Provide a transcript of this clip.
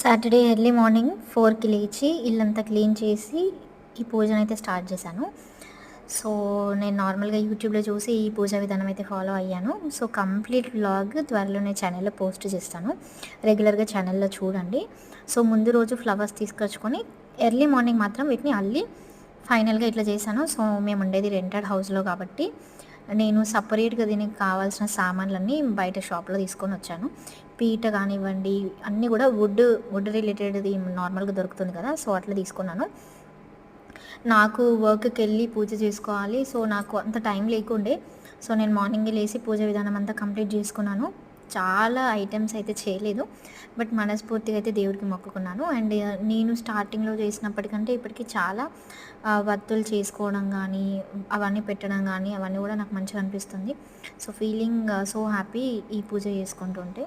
Saturday early morning 4కి లేచి ఇల్లంతా క్లీన్ చేసి ఈ పూజనైతే స్టార్ట్ చేశాను. సో, నేను నార్మల్‌గా యూట్యూబ్‌లో చూసి ఈ పూజా విధానం అయితే ఫాలో అయ్యాను. సో, కంప్లీట్ వ్లాగ్ త్వరలోనే ఛానల్‌లో పోస్ట్ చేస్తాను. రెగ్యులర్‌గా ఛానల్‌లో చూడండి. సో, ముందు రోజు ఫ్లవర్స్ తీసుకొచ్చుకొని ఎర్లీ మార్నింగ్ మాత్రం వీటిని అల్లి ఫైనల్‌గా ఇట్లా చేశాను. సో, మేముండేది రెంటెడ్ హౌస్‌లో కాబట్టి నేను సెపరేట్‌గా దీనికి కావాల్సిన సామాన్లన్నీ బయట షాప్‌లో తీసుకొనొచ్చాను. పీట కానివ్వండి, అన్నీ కూడా వుడ్ రిలేటెడ్‌ది నార్మల్‌గా దొరుకుతుంది కదా! సో, అట్లా తీసుకున్నాను. నాకు వర్క్‌కెళ్ళి పూజ చేసుకోవాలి. సో, నాకు అంత టైం లేకుండే. సో, నేను మార్నింగే లేసి పూజ విధానం అంతా కంప్లీట్ చేసుకున్నాను. చాలా ఐటెమ్స్ అయితే చేయలేదు. బట్ మనస్ఫూర్తిగా అయితే దేవుడికి మొక్కుకున్నాను. అండ్ నేను స్టార్టింగ్‌లో చేసినప్పటికంటే ఇప్పటికి చాలా వత్తులు చేసుకోవడం గానీ, అవన్నీ పెట్టడం గానీ, అవన్నీ కూడా నాకు మంచిగా అనిపిస్తుంది. సో, ఫీలింగ్ సో హ్యాపీ ఈ పూజ చేసుకుంటుంటే.